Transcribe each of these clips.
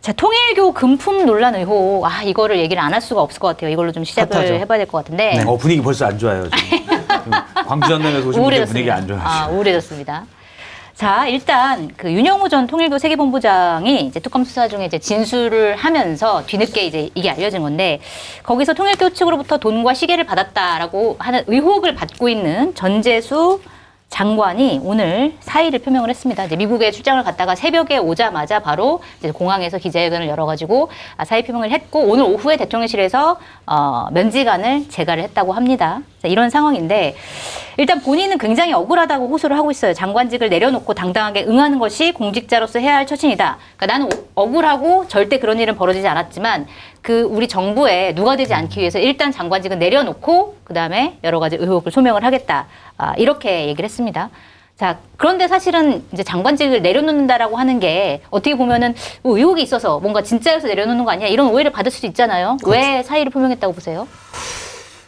자, 통일교 금품 논란 의혹. 이거를 얘기를 안 할 수가 없을 것 같아요. 이걸로 좀 시작을 핫하죠. 해봐야 될 것 같은데. 네. 분위기 벌써 안 좋아요. 지금. 광주 전남에서 오신 분들 분위기 안 좋아요. 우울해졌습니다. 자, 일단 그 윤영호 전 통일교 세계본부장이 이제 특검 수사 중에 이제 진술을 하면서 뒤늦게 이제 이게 알려진 건데, 거기서 통일교 측으로부터 돈과 시계를 받았다라고 하는 의혹을 받고 있는 전재수 장관이 오늘 사의를 표명을 했습니다. 이제 미국에 출장을 갔다가 새벽에 오자마자 바로 이제 공항에서 기자회견을 열어가지고 사의 표명을 했고, 오늘 오후에 대통령실에서 면직안을 제가를 했다고 합니다. 자, 이런 상황인데, 일단 본인은 굉장히 억울하다고 호소를 하고 있어요. 장관직을 내려놓고 당당하게 응하는 것이 공직자로서 해야 할 처신이다. 그러니까 나는 억울하고 절대 그런 일은 벌어지지 않았지만 그 우리 정부에 누가 되지 않기 위해서 일단 장관직은 내려놓고 그 다음에 여러 가지 의혹을 소명을 하겠다. 이렇게 얘기를 했습니다. 자, 그런데 사실은 이제 장관직을 내려놓는다라고 하는 게 어떻게 보면은 뭐 의혹이 있어서 뭔가 진짜여서 내려놓는 거 아니야? 이런 오해를 받을 수도 있잖아요. 그렇죠. 왜 사의를 표명했다고 보세요?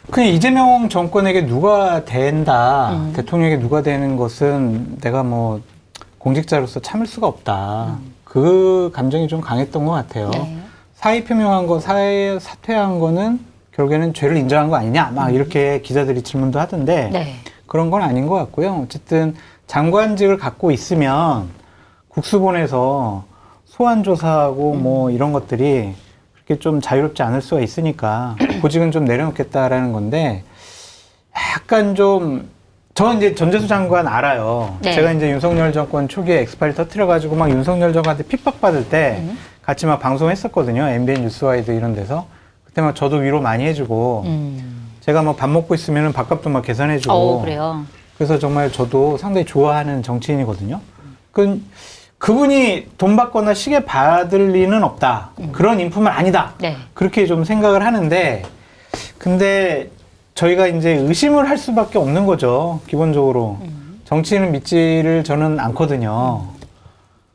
그냥 이재명 정권에게 누가 된다, 대통령에게 누가 되는 것은 내가 뭐 공직자로서 참을 수가 없다. 그 감정이 좀 강했던 것 같아요. 네. 사의 표명한 거, 사퇴한 거는 결국에는 죄를 인정한 거 아니냐, 막 이렇게 기자들이 질문도 하던데 네. 그런 건 아닌 것 같고요. 어쨌든 장관직을 갖고 있으면 국수본에서 소환 조사하고 뭐 이런 것들이 그렇게 좀 자유롭지 않을 수가 있으니까 보직은 좀 내려놓겠다라는 건데, 약간 좀 저는 이제 전재수 장관 알아요. 네. 제가 이제 윤석열 정권 초기에 엑스파일 터트려가지고 막 윤석열 장관한테 핍박받을 때 같이 막 방송했었거든요. MBN 뉴스와이드 이런 데서. 그때 막 저도 위로 많이 해주고 제가 뭐 밥 먹고 있으면 밥값도 막 계산해주고. 그래요. 그래서 정말 저도 상당히 좋아하는 정치인이거든요. 그분이 돈 받거나 시계 받을 리는 없다. 그런 인품은 아니다. 네. 그렇게 좀 생각을 하는데, 근데 저희가 이제 의심을 할 수밖에 없는 거죠. 기본적으로. 정치인은 믿지를 저는 않거든요.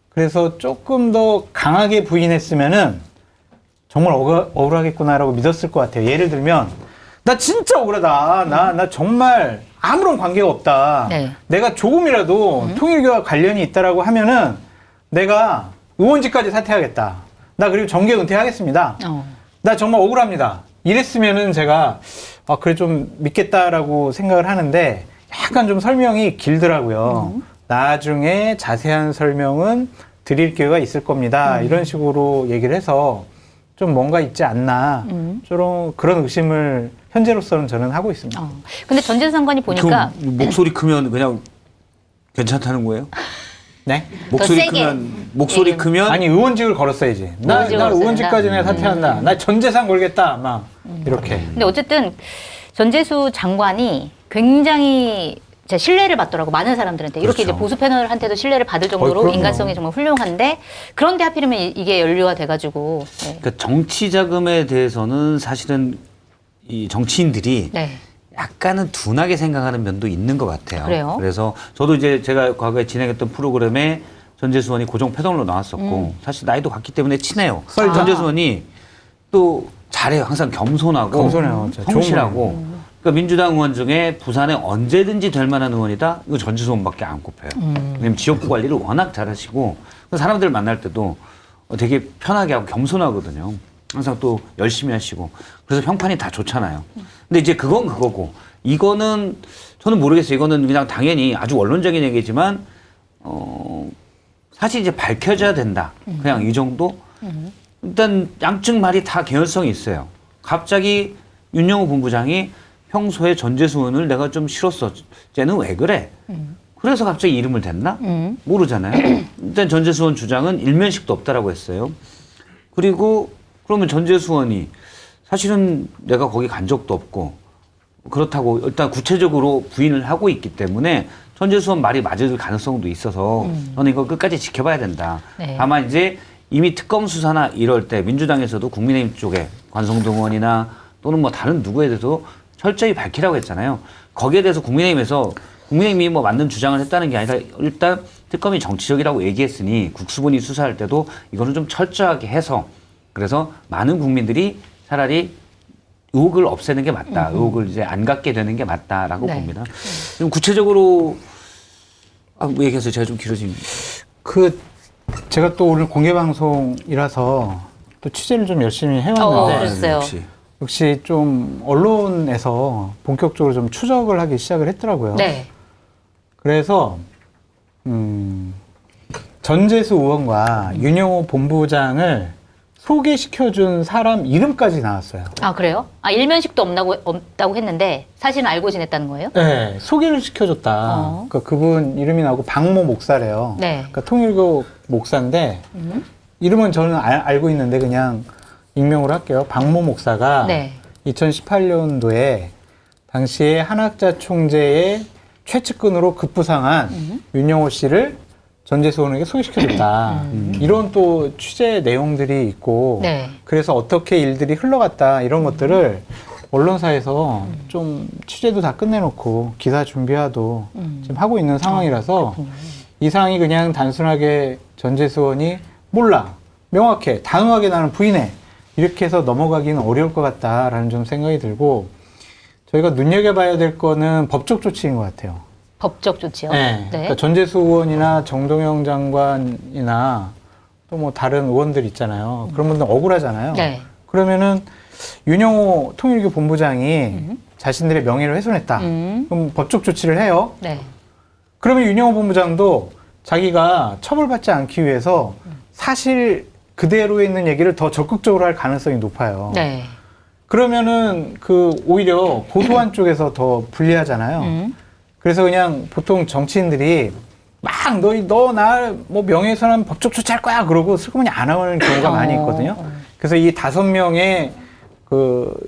그래서 조금 더 강하게 부인했으면은 정말 억울하겠구나라고 믿었을 것 같아요. 예를 들면, 나 진짜 억울하다. 나 정말 아무런 관계가 없다. 네. 내가 조금이라도 통일교와 관련이 있다라고 하면은 내가 의원직까지 사퇴하겠다. 나 그리고 정계 은퇴하겠습니다. 나 정말 억울합니다. 이랬으면은 제가 그래 좀 믿겠다라고 생각을 하는데, 약간 좀 설명이 길더라고요. 나중에 자세한 설명은 드릴 기회가 있을 겁니다. 이런 식으로 얘기를 해서 좀 뭔가 있지 않나, 그런 의심을 현재로서는 저는 하고 있습니다. 근데 전재수 장관이 보니까 목소리 크면 그냥 괜찮다는 거예요? 네? 목소리 크면 아니, 의원직을 걸었어야지. 나 의원직까지 내가 사퇴한다. 나 전 재산 걸겠다. 막 이렇게. 근데 어쨌든 전재수 장관이 굉장히 신뢰를 받더라고, 많은 사람들한테. 이렇게 그렇죠. 이제 보수 패널한테도 신뢰를 받을 정도로 그럼요. 인간성이 정말 훌륭한데, 그런데 하필이면 이게 연루가 돼가지고. 네. 그러니까 정치 자금에 대해서는 사실은 이 정치인들이 네. 약간은 둔하게 생각하는 면도 있는 것 같아요. 그래요? 그래서 저도 이제 제가 과거에 진행했던 프로그램에 전재수 의원이 고정 패널로 나왔었고, 사실 나이도 같기 때문에 친해요. 전재수 의원이 또 잘해요. 항상 겸손하고 성실하고. 그러니까 민주당 의원 중에 부산에 언제든지 될 만한 의원이다? 이거 전재수 의원밖에 안 꼽혀요. 왜냐면 지역구 관리를 워낙 잘하시고, 사람들 만날 때도 되게 편하게 하고 겸손하거든요. 항상 또 열심히 하시고. 그래서 평판이 다 좋잖아요. 근데 이제 그건 그거고, 이거는 저는 모르겠어요. 이거는 그냥 당연히 아주 원론적인 얘기지만, 사실 이제 밝혀져야 된다. 그냥 이 정도? 일단 양측 말이 다 개연성이 있어요. 갑자기 윤영호 본부장이 평소에 전재수 의원을 내가 좀 싫었어. 쟤는 왜 그래? 그래서 갑자기 이름을 댔나? 모르잖아요. 일단 전재수 의원 주장은 일면식도 없다라고 했어요. 그리고 그러면 전재수 의원이 사실은 내가 거기 간 적도 없고, 그렇다고 일단 구체적으로 부인을 하고 있기 때문에 전재수 의원 말이 맞을 가능성도 있어서 저는 이거 끝까지 지켜봐야 된다. 네. 다만 이제 이미 특검 수사나 이럴 때 민주당에서도 국민의힘 쪽에 관성동 의원이나 또는 뭐 다른 누구에 대해서 철저히 밝히라고 했잖아요. 거기에 대해서 국민의힘이 뭐 맞는 주장을 했다는 게 아니라 일단 특검이 정치적이라고 얘기했으니 국수본이 수사할 때도 이거는 좀 철저하게 해서, 그래서 많은 국민들이 차라리 의혹을 없애는 게 맞다. 의혹을 이제 안 갖게 되는 게 맞다라고 네. 봅니다. 좀 구체적으로 뭐 얘기해서 제가 좀 길어집니다. 제가 또 오늘 공개 방송이라서 또 취재를 좀 열심히 해왔는데 그랬어요. 역시 좀 언론에서 본격적으로 좀 추적을 하기 시작을 했더라고요. 네. 그래서 전재수 의원과 윤영호 본부장을 소개시켜준 사람 이름까지 나왔어요. 아, 그래요? 아, 일면식도 없다고 했는데 사실은 알고 지냈다는 거예요? 네, 소개를 시켜줬다. 그러니까 그분 이름이 나오고 박모 목사래요. 네. 그러니까 통일교 목사인데 이름은 저는 알고 있는데 그냥 익명으로 할게요. 박모 목사가 네. 2018년도에 당시에 한학자 총재의 최측근으로 급부상한 윤영호 씨를 전재수 의원에게 소개시켜줬다. 이런 또 취재 내용들이 있고 네. 그래서 어떻게 일들이 흘러갔다 이런 것들을 언론사에서 좀 취재도 다 끝내놓고 기사 준비하도 지금 하고 있는 상황이라서 이 상황이 그냥 단순하게 전재수 의원이 몰라 명확해 단호하게 나는 부인해 이렇게 해서 넘어가기는 어려울 것 같다라는 좀 생각이 들고 저희가 눈여겨봐야 될 거는 법적 조치인 것 같아요. 법적 조치요? 네. 그러니까 전재수 의원이나 정동영 장관이나 또 뭐 다른 의원들 있잖아요. 그런 분들 억울하잖아요. 네. 그러면은 윤영호 통일교 본부장이 자신들의 명예를 훼손했다. 그럼 법적 조치를 해요. 네. 그러면 윤영호 본부장도 자기가 처벌받지 않기 위해서 사실 그대로 있는 얘기를 더 적극적으로 할 가능성이 높아요. 네. 그러면은 오히려 고소한 쪽에서 더 불리하잖아요. 그래서 그냥 보통 정치인들이 막 너 나 뭐 명예훼손하면 법적 조치할 거야 그러고 슬그머니 안 하는 경우가 많이 있거든요. 그래서 이 5명의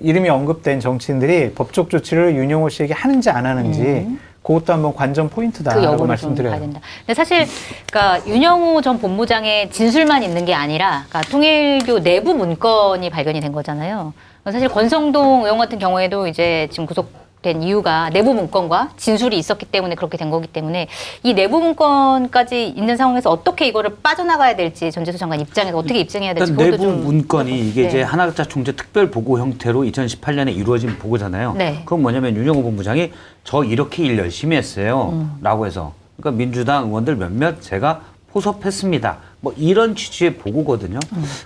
이름이 언급된 정치인들이 법적 조치를 윤영호 씨에게 하는지 안 하는지 그것도 한번 관전 포인트다라고 그 여부를 말씀드려요. 좀 봐야 된다. 근데 사실 그러니까 윤영호 전 본부장의 진술만 있는 게 아니라 그러니까 통일교 내부 문건이 발견이 된 거잖아요. 사실 권성동 의원 같은 경우에도 이제 지금 구속된 이유가 내부 문건과 진술이 있었기 때문에 그렇게 된 거기 때문에 이 내부 문건까지 있는 상황에서 어떻게 이거를 빠져나가야 될지 전재수 장관 입장에서 어떻게 입증해야 될지 일단 그것도 내부 좀 문건이 이게 네. 이제 한학자 총재 특별 보고 형태로 2018년에 이루어진 보고잖아요. 네. 그건 뭐냐면 윤영호 본부장이 저 이렇게 일 열심히 했어요. 라고 해서 그러니까 민주당 의원들 몇몇 제가 포섭했습니다. 뭐 이런 취지의 보고거든요.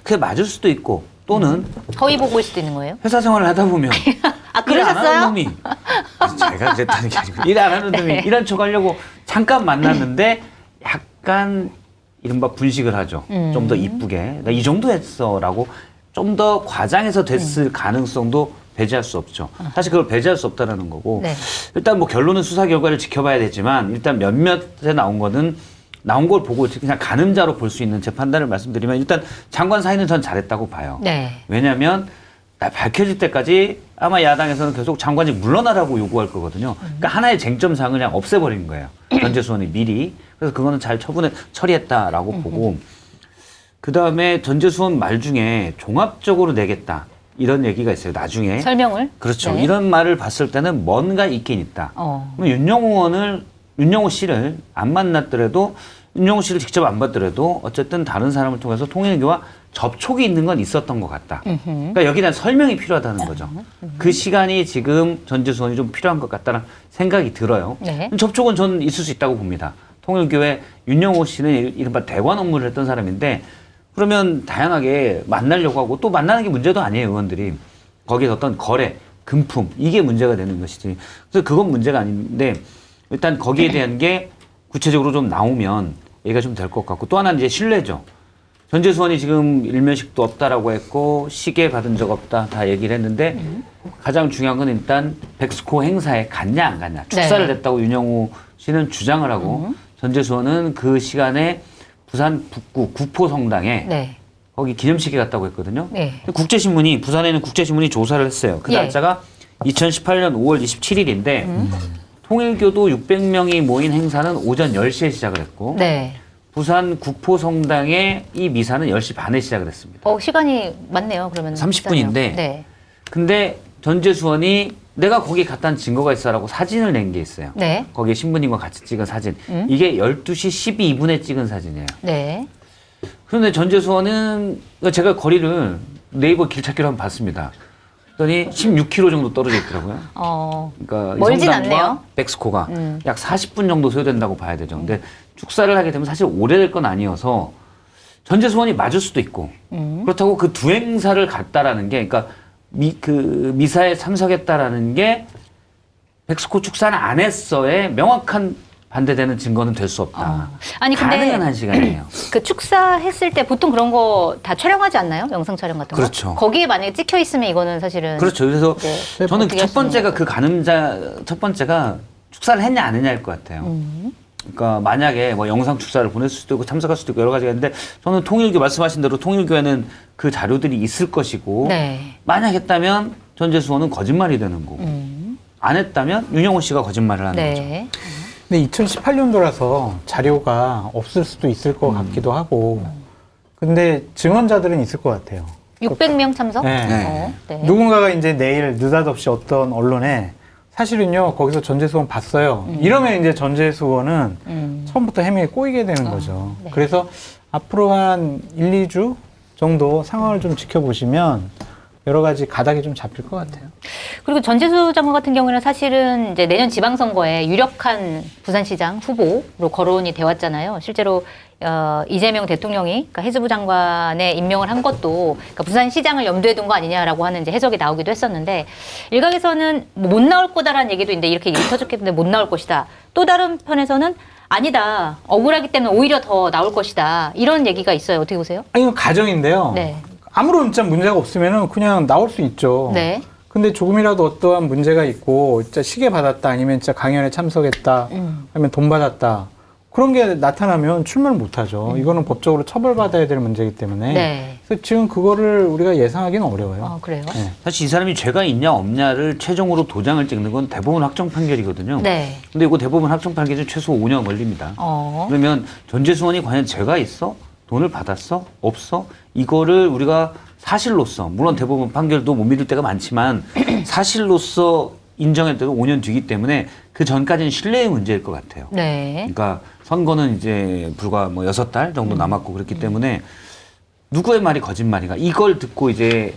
그게 맞을 수도 있고 또는 허위 보고일 수도 있는 거예요? 회사 생활을 하다 보면 아, 일 안 하는 그러셨어요? 놈이 제가 그랬다는 게 아니고 일 안 하는 놈이 네. 일한 척 하려고 잠깐 만났는데 약간 이른바 분식을 하죠. 좀 더 이쁘게 나 이 정도 했어라고 좀 더 과장해서 됐을 가능성도 배제할 수 없죠. 사실 그걸 배제할 수 없다라는 거고 네. 일단 뭐 결론은 수사 결과를 지켜봐야 되지만 일단 몇몇에 나온 거는 나온 걸 보고 그냥 가늠자로 볼 수 있는 제 판단을 말씀드리면 일단 장관 사인은 전 잘했다고 봐요. 네. 왜냐하면 밝혀질 때까지 아마 야당에서는 계속 장관이 물러나라고 요구할 거거든요. 그러니까 하나의 쟁점사항을 그냥 없애버린 거예요. 전재수 의원이 미리. 그래서 그거는 잘 처리했다라고 보고 그다음에 전재수 의원 말 중에 종합적으로 내겠다. 이런 얘기가 있어요. 나중에. 설명을? 그렇죠. 네. 이런 말을 봤을 때는 뭔가 있긴 있다. 그럼 윤영호 씨를 안 만났더라도 윤영호 씨를 직접 안 봤더라도 어쨌든 다른 사람을 통해서 통일교와 접촉이 있는 건 있었던 것 같다. 그러니까 여기에 대한 설명이 필요하다는 거죠. 그 시간이 지금 전재수 의원이 좀 필요한 것 같다는 생각이 들어요. 네. 접촉은 저는 있을 수 있다고 봅니다. 통일교회 윤영호 씨는 이른바 대관 업무를 했던 사람인데 그러면 다양하게 만나려고 하고 또 만나는 게 문제도 아니에요. 의원들이. 거기서 어떤 거래, 금품 이게 문제가 되는 것이지. 그래서 그건 문제가 아닌데 일단 거기에 대한 게 구체적으로 좀 나오면 얘기가 좀 될 것 같고 또 하나는 이제 신뢰죠. 전재수 의원이 지금 일면식도 없다라고 했고 시계 받은 적 없다 다 얘기를 했는데 가장 중요한 건 일단 백스코 행사에 갔냐 안 갔냐. 축사를 네. 했다고 윤영호 씨는 주장을 하고 전재수 의원은 그 시간에 부산 북구 구포성당에 네. 거기 기념식에 갔다고 했거든요. 네. 국제신문이 부산에 있는 국제신문이 조사를 했어요. 그 예. 날짜가 2018년 5월 27일인데 통일교도 600명이 모인 행사는 오전 10시에 시작을 했고 네. 부산 국포성당의 이 미사는 10시 반에 시작을 했습니다. 시간이 맞네요. 그러면 30분인데 네. 근데 전재수 의원이 내가 거기 갔다는 증거가 있어라고 사진을 낸 게 있어요. 네. 거기에 신부님과 같이 찍은 사진. 이게 12시 12분에 찍은 사진이에요. 네. 그런데 전재수 의원은 제가 거리를 네이버 길찾기로 한번 봤습니다. 그랬더니 16km 정도 떨어져 있더라고요. 그러니까 멀진 성당과 않네요. 백스코가 약 40분 정도 소요된다고 봐야 되죠. 근데 축사를 하게 되면 사실 오래될 건 아니어서 전재수원이 맞을 수도 있고 그렇다고 그 두 행사를 갔다라는 게 그러니까 미사에 참석했다라는 게 백스코 축사는 안 했어의 명확한 반대되는 증거는 될 수 없다. 아니 근데 가능한 한 시간이에요. 그 축사했을 때 보통 그런 거 다 촬영하지 않나요? 영상 촬영 같은 거. 그렇죠. 거기에 만약에 찍혀 있으면 이거는 사실은 그렇죠. 그래서 네, 저는 어떻게 할 첫 수 있는 번째가 거고. 그 가늠자 첫 번째가 축사를 했냐 안 했냐일 것 같아요. 그러니까 만약에 뭐 영상 축사를 보낼 수도 있고 참석할 수도 있고 여러 가지가 있는데 저는 통일교 말씀하신 대로 통일교에는 그 자료들이 있을 것이고 네. 만약 했다면 전재수원은 거짓말이 되는 거고 안 했다면 윤영호 씨가 거짓말을 하는 거죠. 네. 근데 2018년도라서 자료가 없을 수도 있을 것 같기도 하고 근데 증언자들은 있을 것 같아요. 600명 참석? 네. 네. 네. 누군가가 이제 내일 느닷없이 어떤 언론에 사실은요 거기서 전재수원 봤어요. 이러면 이제 전재수원은 처음부터 해명에 꼬이게 되는 거죠. 네. 그래서 앞으로 한 1, 2주 정도 상황을 좀 지켜보시면 여러 가지 가닥이 좀 잡힐 것 같아요. 그리고 전재수 장관 같은 경우는 사실은 이제 내년 지방선거에 유력한 부산시장 후보로 거론이 되어 왔잖아요. 실제로 이재명 대통령이 그러니까 해수부 장관에 임명을 한 것도 그러니까 부산시장을 염두에 둔 거 아니냐라고 하는 이제 해석이 나오기도 했었는데 일각에서는 뭐못 나올 거다라는 얘기도 있는데 이렇게 얘기 터졌기 때문에 못 나올 것이다. 또 다른 편에서는 아니다. 억울하기 때문에 오히려 더 나올 것이다. 이런 얘기가 있어요. 어떻게 보세요? 아니 이건 가정인데요. 네. 아무런 진짜 문제가 없으면은 그냥 나올 수 있죠. 네. 근데 조금이라도 어떠한 문제가 있고 진짜 시계 받았다 아니면 진짜 강연에 참석했다 아니면 돈 받았다 그런 게 나타나면 출마를 못 하죠. 이거는 법적으로 처벌받아야 될 문제이기 때문에 네. 그래서 지금 그거를 우리가 예상하기는 어려워요. 그래요? 네. 사실 이 사람이 죄가 있냐 없냐를 최종으로 도장을 찍는 건 대법원 확정 판결이거든요. 네. 근데 이거 대법원 확정 판결은 최소 5년 걸립니다. 어. 그러면 전재수원이 과연 죄가 있어? 돈을 받았어? 없어? 이거를 우리가 사실로서 물론 대법원 판결도 못 믿을 때가 많지만 사실로서 인정했더라도 5년 뒤기 때문에 그 전까지는 신뢰의 문제일 것 같아요. 네. 그러니까 선거는 이제 불과 뭐 6달 정도 남았고 그렇기 때문에 누구의 말이 거짓말인가 이걸 듣고 이제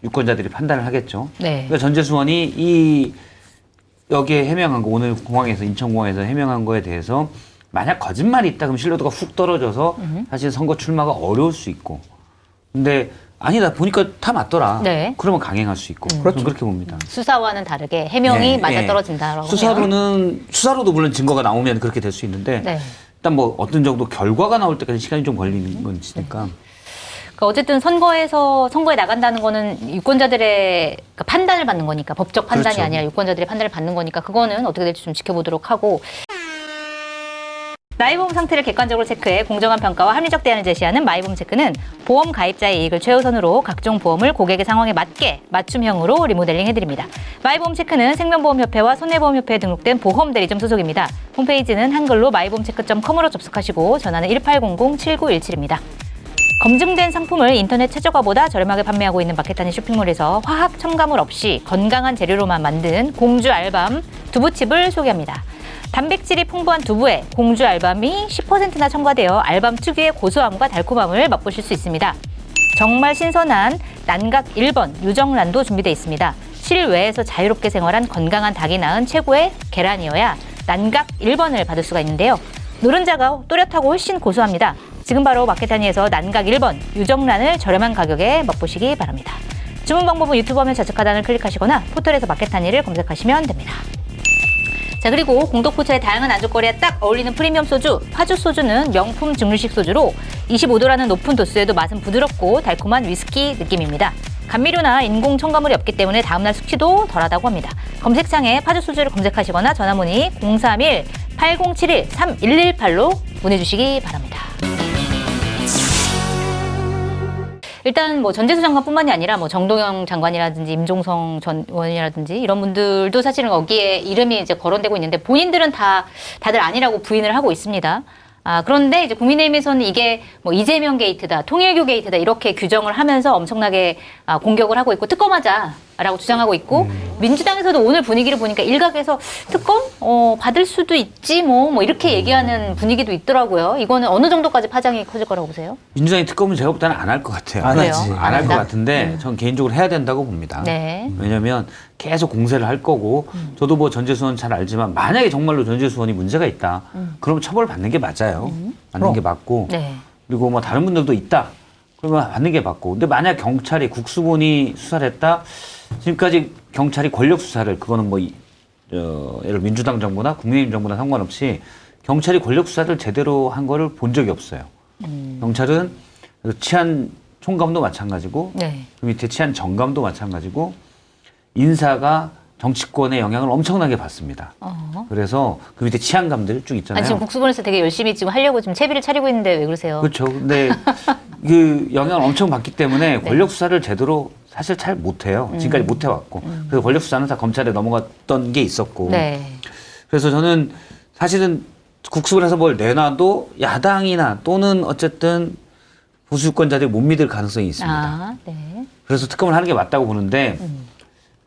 유권자들이 판단을 하겠죠. 네. 그러니까 전재수원이 여기에 해명한 거 오늘 공항에서 인천공항에서 해명한 거에 대해서 만약 거짓말이 있다 그러면 신뢰도가 훅 떨어져서 사실 선거 출마가 어려울 수 있고 근데 아니다 보니까 다 맞더라. 네. 그러면 강행할 수 있고 그렇죠. 저는 그렇게 봅니다. 수사와는 다르게 해명이 네, 맞아떨어진다라고 수사로도 물론 증거가 나오면 그렇게 될 수 있는데 네. 일단 뭐 어떤 정도 결과가 나올 때까지 시간이 좀 걸리는 건 있으니까 그러니까 어쨌든 선거에 나간다는 거는 유권자들의 그 판단을 받는 거니까 법적 판단이 그렇죠. 아니라 유권자들의 판단을 받는 거니까 그거는 어떻게 될지 좀 지켜보도록 하고 마이보험 상태를 객관적으로 체크해 공정한 평가와 합리적 대안을 제시하는 마이보험 체크는 보험 가입자의 이익을 최우선으로 각종 보험을 고객의 상황에 맞게 맞춤형으로 리모델링 해드립니다. 마이보험 체크는 생명보험협회와 손해보험협회에 등록된 보험 대리점 소속입니다. 홈페이지는 한글로 마이보험체크.com으로 접속하시고 전화는 1800-7917입니다. 검증된 상품을 인터넷 최저가보다 저렴하게 판매하고 있는 마켓하니 쇼핑몰에서 화학 첨가물 없이 건강한 재료로만 만든 공주 알밤 두부칩을 소개합니다. 단백질이 풍부한 두부에 공주 알밤이 10%나 첨가되어 알밤 특유의 고소함과 달콤함을 맛보실 수 있습니다. 정말 신선한 난각 1번 유정란도 준비되어 있습니다. 실외에서 자유롭게 생활한 건강한 닭이 낳은 최고의 계란이어야 난각 1번을 받을 수가 있는데요. 노른자가 또렷하고 훨씬 고소합니다. 지금 바로 마켓하니에서 난각 1번 유정란을 저렴한 가격에 맛보시기 바랍니다. 주문 방법은 유튜브 화면 좌측 하단을 클릭하시거나 포털에서 마켓하니를 검색하시면 됩니다. 자, 그리고 공덕포차의 다양한 안주거리에 딱 어울리는 프리미엄 소주 파주 소주는 명품 증류식 소주로 25도라는 높은 도수에도 맛은 부드럽고 달콤한 위스키 느낌입니다. 감미료나 인공 첨가물이 없기 때문에 다음날 숙취도 덜하다고 합니다. 검색창에 파주 소주를 검색하시거나 전화문의 031-8071-3118로 문의주시기 바랍니다. 일단 뭐 전재수 장관뿐만이 아니라 뭐 정동영 장관이라든지 임종성 전 의원이라든지 이런 분들도 사실은 거기에 이름이 이제 거론되고 있는데 본인들은 다들 아니라고 부인을 하고 있습니다. 그런데 이제 국민의힘에서는 이게 뭐 이재명 게이트다, 통일교 게이트다 이렇게 규정을 하면서 엄청나게 공격을 하고 있고 특검하자라고 주장하고 있고 민주당에서도 오늘 분위기를 보니까 일각에서 특검 받을 수도 있지 뭐 이렇게 얘기하는 분위기도 있더라고요. 이거는 어느 정도까지 파장이 커질 거라고 보세요? 민주당이 특검은 제가 볼 때는 안 할 것 같아요. 안 그래요? 하지. 안 할 것 같은데 전 개인적으로 해야 된다고 봅니다. 네. 왜냐하면 계속 공세를 할 거고 저도 뭐 전재수원 잘 알지만 만약에 정말로 전재수원이 문제가 있다 그러면 처벌받는 게 맞아요. 맞는 게 맞고 네. 그리고 뭐 다른 분들도 있다. 그러면 맞는 게 맞고. 근데 만약 경찰이 국수본이 수사를 했다. 지금까지 경찰이 권력 수사를 그거는 뭐 예를 들어 민주당 정부나 국민의힘 정부나 상관없이 경찰이 권력 수사를 제대로 한 거를 본 적이 없어요. 경찰은 치안 총감도 마찬가지고 네. 그 밑에 치안 정감도 마찬가지고 인사가 정치권의 영향을 엄청나게 받습니다. 그래서 그 밑에 치안감들 쭉 있잖아요. 아니, 지금 국수본에서 되게 열심히 지금 하려고 지금 채비를 차리고 있는데 왜 그러세요? 그렇죠. 근데 그 영향을 엄청 받기 때문에 권력 수사를 제대로 사실 잘 못해요. 지금까지 못 해왔고. 그래서 권력 수사는 다 검찰에 넘어갔던 게 있었고. 네. 그래서 저는 사실은 국수본에서 뭘 내놔도 야당이나 또는 어쨌든 보수유권자들이 못 믿을 가능성이 있습니다. 아, 네. 그래서 특검을 하는 게 맞다고 보는데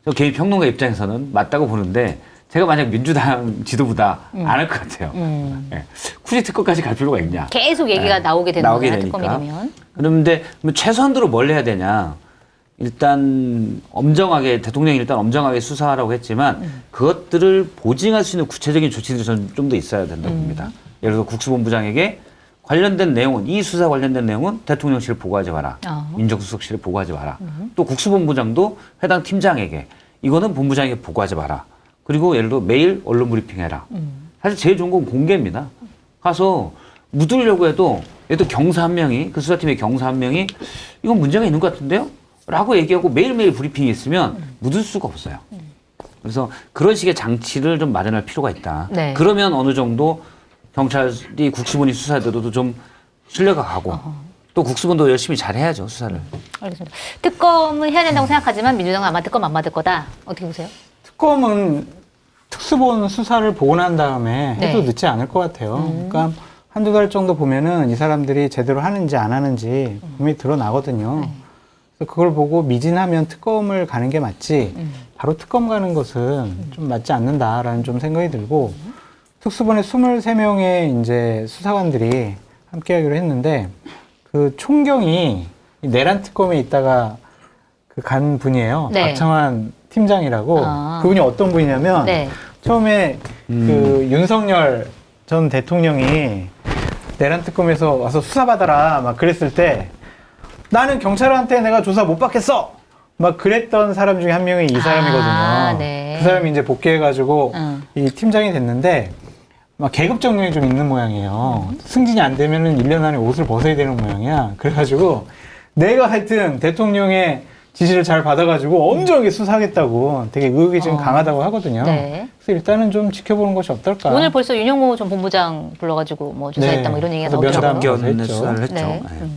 저 개인 평론가 입장에서는 맞다고 보는데 제가 만약 민주당 지도부다 안 할 것 같아요. 예. 굳이 특검까지 갈 필요가 있냐. 계속 얘기가 예. 나오게 되는 나오게 거야, 되니까. 특검이 되면. 그런데 최소한도로 뭘 해야 되냐. 일단 엄정하게 대통령이 일단 엄정하게 수사하라고 했지만 그것들을 보증할 수 있는 구체적인 조치들이 저는 좀 더 있어야 된다고 봅니다. 예를 들어 국수본부장에게 관련된 내용은 이 수사 관련된 내용은 대통령실에 보고하지 마라. 민정수석실에 보고하지 마라. 또 국수본부장도 해당 팀장에게 이거는 본부장에게 보고하지 마라. 그리고 예를 들어 매일 언론 브리핑해라. 사실 제일 좋은 건 공개입니다. 가서 묻으려고 해도 얘도 경사 한 명이 그 수사팀의 경사 한 명이 이건 문제가 있는 것 같은데요? 라고 얘기하고 매일매일 브리핑이 있으면 묻을 수가 없어요. 그래서 그런 식의 장치를 좀 마련할 필요가 있다. 네. 그러면 어느 정도 경찰이 국수본이 수사해도 좀 신뢰가 가고 또 국수본도 열심히 잘 해야죠, 수사를. 알겠습니다. 특검을 해야 된다고 생각하지만 민주당은 아마 특검 안 받을 거다. 어떻게 보세요? 특검은 특수본 수사를 보고 난 다음에 해도 네. 늦지 않을 것 같아요. 그러니까 한두 달 정도 보면은 이 사람들이 제대로 하는지 안 하는지 분명히 드러나거든요. 그래서 그걸 보고 미진하면 특검을 가는 게 맞지 바로 특검 가는 것은 좀 맞지 않는다라는 좀 생각이 들고 특수본에 23명의 이제 수사관들이 함께 하기로 했는데 그 총경이 이 내란 특검에 있다가 그 간 분이에요. 네. 박창환 팀장이라고. 그분이 어떤 분이냐면 네. 처음에 그 윤석열 전 대통령이 내란 특검에서 와서 수사받아라 막 그랬을 때 나는 경찰한테 내가 조사 못 받겠어 막 그랬던 사람 중에 한 명이 이 사람이거든요. 네. 그 사람이 이제 복귀해가지고 이 팀장이 됐는데 막 계급 정령이 좀 있는 모양이에요. 승진이 안 되면은 1년 안에 옷을 벗어야 되는 모양이야. 그래가지고 내가 하여튼 대통령의 지시를 잘 받아가지고 엄청나게 수사하겠다고 되게 의욕이 지금 강하다고 하거든요. 네. 그래서 일단은 좀 지켜보는 것이 어떨까. 오늘 벌써 윤영호 전 본부장 불러가지고 뭐 조사했다 네. 뭐 이런 얘기가 그래서 나오더라고요. 면담 면담 수사를 했죠. 네. 네.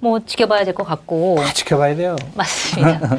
뭐 지켜봐야 될 것 같고. 다 지켜봐야 돼요. 맞습니다.